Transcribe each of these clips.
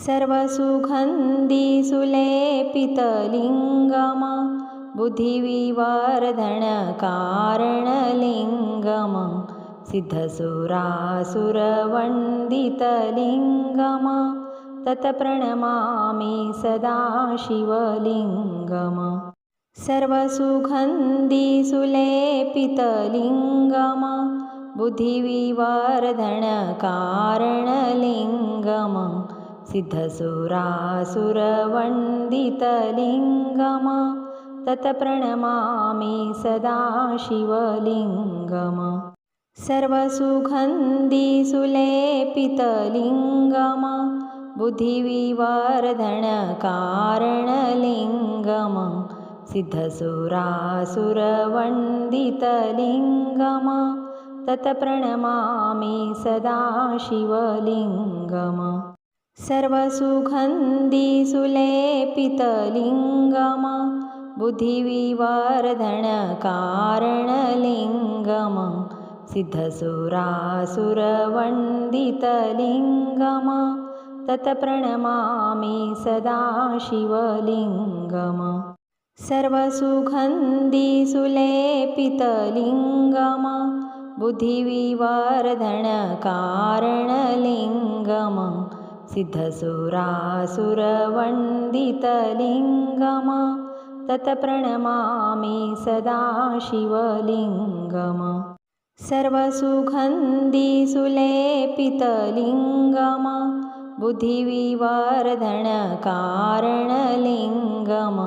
सर्वसुगन्धि सुलेपितलिङ्गम बुद्धिविवर्धनकारणलिङ्गम सिद्धसुरासुरवन्दितलिङ्गम तत्प्रणमामि सदा शिवलिङ्गम सर्वसुगन्धि सुलेपितलिङ्गम बुद्धिविवर्धनकारणलिङ्गम सिद्धसुरासुरवन्दितलिङ्गम तत्प्रणमामि सदा शिवलिङ्गम सर्वसुगन्धि सुलेपितलिङ्गम बुद्धिविवर्धनकारणलिङ्गम सिद्धसुरासुरवन्दितलिङ्गम तत्प्रणमामि सदा शिवलिङ्गम सर्वसुगन्धि सुलेपितलिङ्गम बुद्धिविवर्धनकारणलिङ्गम सिद्धसुरासुरवन्दितलिङ्गम तत्प्रणमामि सदा शिवलिङ्गम सर्वसुगन्धि सुलेपितलिङ्गम बुद्धिविवर्धनकारणलिङ्गम सिद्धसुरासुरवन्दितलिङ्गम तत्प्रणमामि सदा शिवलिङ्गम सर्वसुगन्धि सुलेपितलिङ्गम बुद्धिविवर्धनकारणलिङ्गम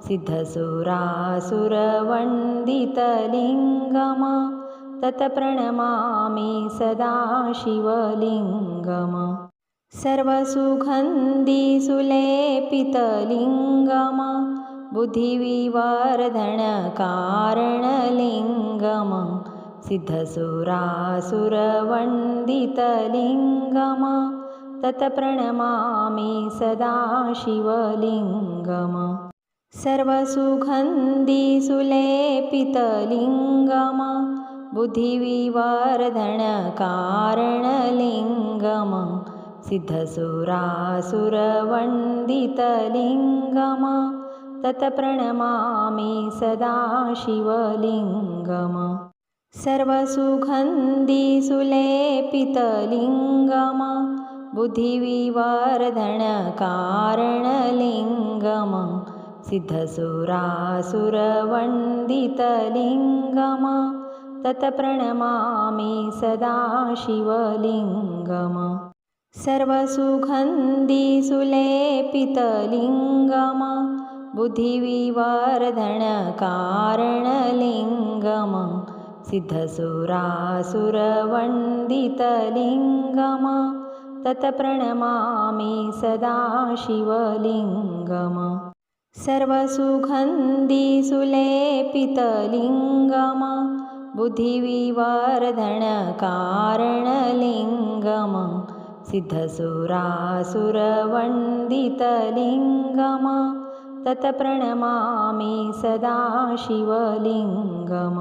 सिद्धसुरासुरवन्दितलिङ्गम तत्प्रणमामि सदा शिवलिङ्गम सर्वसुगन्धि सुलेपितलिङ्गम बुद्धिविवर्धनकारणलिङ्गम सिद्धसुरासुरवन्दितलिङ्गम तत्प्रणमामि सदा शिवलिङ्गम सर्वसुगन्धि सुलेपितलिङ्गम बुद्धिविवर्धनकारणलिङ्गम सिद्धसुरासुरवन्दितलिङ्गम तत्प्रणमामि सदा शिवलिङ्गम सर्वसुगन्धि सुलेपितलिङ्गम बुद्धिविवर्धनकारणलिङ्गम सिद्धसुरासुरवन्दितलिङ्गम तत्प्रणमामि सदा शिवलिङ्गम सर्वसुगन्धि सुलेपितलिङ्गम बुद्धिविवर्धनकारणलिङ्गम सिद्धसुरासुरवन्दितलिङ्गम तत्प्रणमामि सदा शिवलिङ्गम सर्वसुगन्धि सुलेपितलिङ्गम बुद्धिविवर्धनकारणलिङ्गम सिद्धसुरासुरवन्दितलिङ्गम तत्प्रणमामि सदा शिवलिङ्गम